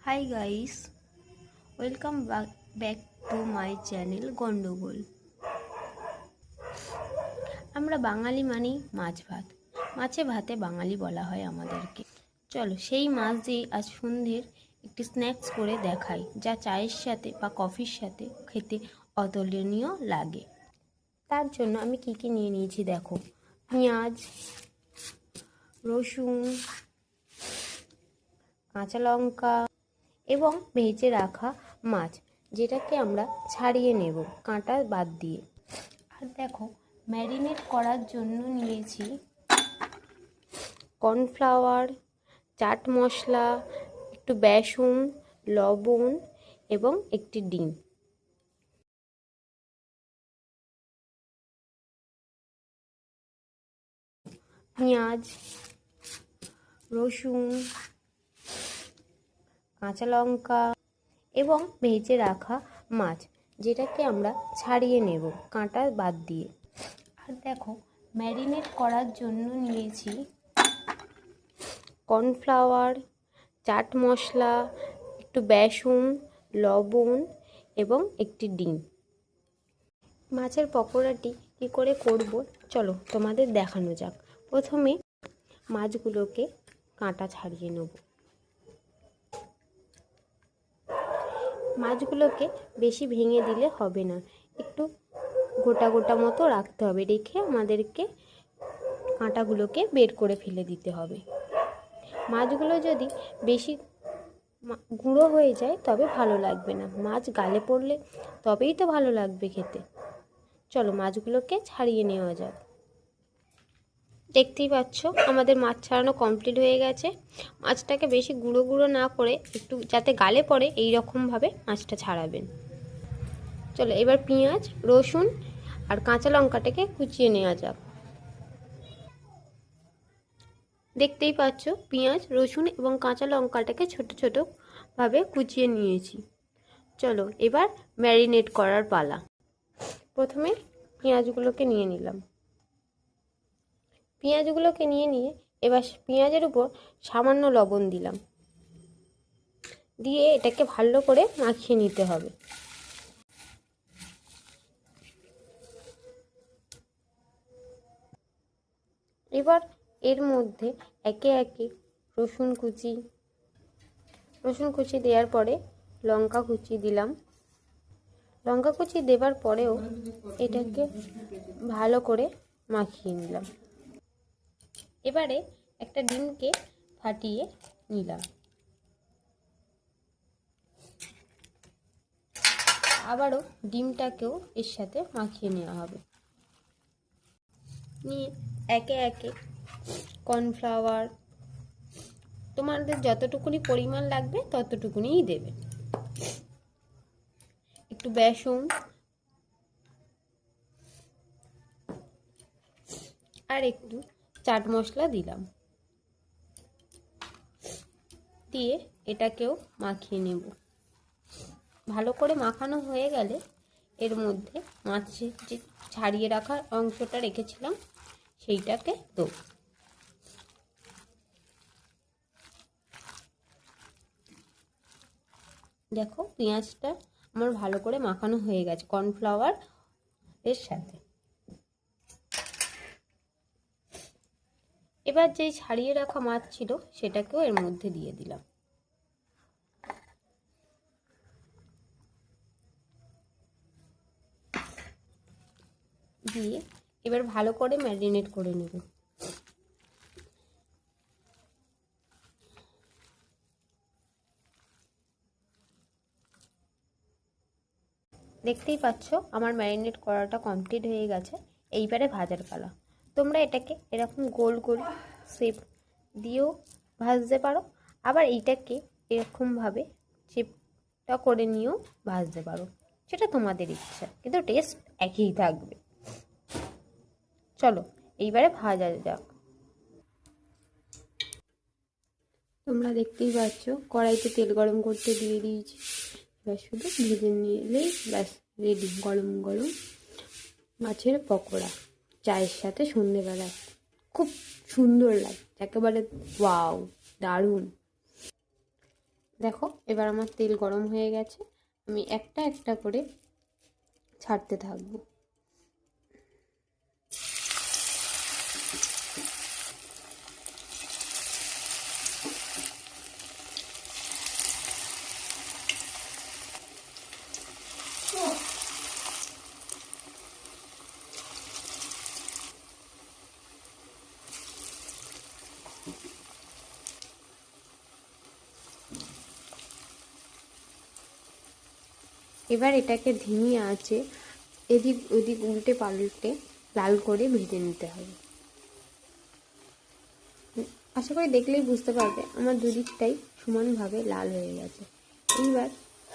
Hi guys, welcome back to my channel গন্ডগোল। আমরা বাঙালি মানেই মাছ ভাত, মাছে ভাতে বাঙালি বলা হয় আমাদেরকে। চলো সেই মাছ দিয়ে আজ সন্ধ্যের একটি স্ন্যাক্স করে দেখাই, যা চায়ের সাথে বা কফির সাথে খেতে অতুলনীয় লাগে। তার জন্য আমি কি কি নিয়ে নিয়েছি দেখো। পেঁয়াজ, রসুন, কাঁচা লঙ্কা এবং ভেজে রাখা মাছ, যেটাকে আমরা ছাড়িয়ে নেব কাঁটা বাদ দিয়ে। আর দেখো, ম্যারিনেট করার জন্য নিয়েছি কর্নফ্লাওয়ার, চাট মশলা, একটু বেসন, লবণ এবং একটি ডিম। পেঁয়াজ, রসুন, কাঁচা লঙ্কা এবং ভেজে রাখা মাছ, যেটাকে আমরা ছাড়িয়ে নেব কাঁটা বাদ দিয়ে। আর দেখো, ম্যারিনেট করার জন্য নিয়েছি কর্নফ্লাওয়ার, চাট মশলা, একটু বেসন, লবণ এবং একটি ডিম। মাছের পকোড়াটি কী করে করব চলো তোমাদের দেখানো যাক। প্রথমে মাছগুলোকে কাঁটা ছাড়িয়ে নেব। মাছগুলোকে বেশি ভেঙে দিলে হবে না, একটু গোটা গোটা মতো রাখতে হবে, রেখে আমাদেরকে কাঁটাগুলোকে বের করে ফেলে দিতে হবে। মাছগুলো যদি বেশি গুঁড়ো হয়ে যায় তবে ভালো লাগবে না, মাছ গালে পড়লে তবেই তো ভালো লাগবে খেতে। চলো মাছগুলোকে ছাড়িয়ে নেওয়া যাক। দেখতেই পাচ্ছ আমাদের মাছ ছাড়ানো কমপ্লিট হয়ে গেছে। মাছটাকে বেশি গুঁড়ো গুঁড়ো না করে একটু যাতে গালে পড়ে এই রকমভাবে মাছটা ছাড়াবেন। চলো এবার পেঁয়াজ, রসুন আর কাঁচা লঙ্কাটাকে কুচিয়ে নেওয়া যাক। দেখতেই পাচ্ছ পেঁয়াজ, রসুন এবং কাঁচা লঙ্কাটাকে ছোট ছোট ভাবে কুচিয়ে নিয়েছি। চলো এবার ম্যারিনেট করার পালা। প্রথমে পেঁয়াজগুলোকে নিয়ে নিলাম। পেঁয়াজগুলোকে নিয়ে এবার পেঁয়াজের উপর সামান্য লবণ দিলাম, দিয়ে এটাকে ভালো করে মাখিয়ে নিতে হবে। এবার এর মধ্যে একে একে রসুন কুচি দেওয়ার পরে লঙ্কা কুচি দিলাম। লঙ্কা কুচি দেওয়ার পরেও এটাকে ভালো করে মাখিয়ে নিলাম। এবারে একটা ডিমকে ফাটিয়ে নিলাম, আবারও ডিমটাকেও এর সাথে মাখিয়ে নেওয়া হবে। নিয়ে একে একে কর্নফ্লাওয়ার, তোমাদের যতটুকুনি পরিমাণ লাগবে ততটুকুনিই দেবে, একটু বেসন আর একটু চাট মশলা দিলাম, দিয়ে এটাকেও মাখিয়ে নেব। ভালো করে মাখানো হয়ে গেলে এর মধ্যে মাছের যে ছাড়িয়ে রাখার অংশটা রেখেছিলাম সেইটাকে দেব। দেখো পেঁয়াজটা আমার ভালো করে মাখানো হয়ে গেছে কর্নফ্লাওয়ার এর সাথে। এবার যেই ছাড়িয়ে রাখা মাছ ছিল সেটাকেও এর মধ্যে দিয়ে দিলাম। দিয়ে এবার ভালো করে ম্যারিনেট করে নেব। দেখতেই পাচ্ছ আমার ম্যারিনেট করাটা কমপ্লিট হয়ে গেছে। এইবারে ভাজার পালা। তোমরা এটাকে এরকম গোল গোল শেপ দিয়েও ভাজতে পারো, আবার এইটাকে এরকমভাবে চেপটা করে নিয়েও ভাজতে পারো, সেটা তোমাদের ইচ্ছা, কিন্তু টেস্ট একই থাকবে। চলো এইবারে ভাজা যাক। তোমরা দেখতেই পাচ্ছ কড়াইতে তেল গরম করতে দিয়ে দিয়েছি। এবার শুধু ভেজে নিলেই ব্যাস রেডি গরম গরম মাছের পকোড়া। চায়ের সাথে সন্ধেবেলায় খুব সুন্দর লাগে, একেবারে ওয়াও, দারুণ। দেখো এবার আমার তেল গরম হয়ে গেছে, আমি একটা একটা করে ছাড়তে থাকবো। এবার এটাকে ধিমি আঁচে এদিক ওদিক উল্টে পাল্টে লাল করে ভেজে নিতে হবে। আশা করি দেখলেই বুঝতে পারবে আমার দুদিকটাই সমানভাবে লাল হয়ে গেছে। এইবার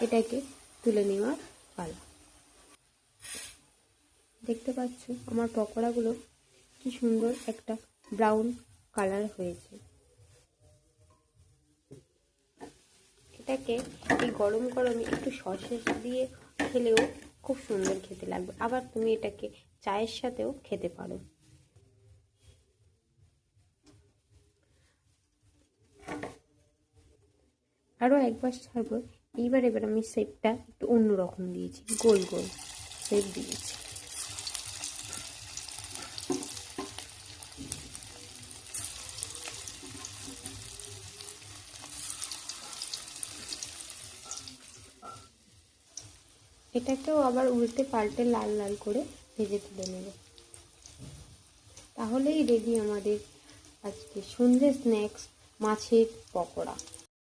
এটাকে তুলে নেওয়ার পালা। দেখতে পাচ্ছ আমার পকোড়াগুলো কি সুন্দর একটা ব্রাউন কালার হয়েছে। এটাকে এই গরম গরমে একটু সসেস দিয়ে খেলেও খুব সুন্দর খেতে লাগবে। আবার তুমি এটাকে চায়ের সাথেও খেতে পারো। আরও একবার ছাড়বো। এবার আমি শেপটা একটু অন্যরকম দিয়েছি, গোল গোল শেপ দিয়েছি। এটাকেও আবার উল্টে পাল্টে লাল লাল করে ভেজে তুলে নেব। তাহলেই রেডি আমাদের আজকে সন্ধ্যে স্ন্যাক্স মাছের পকোড়া।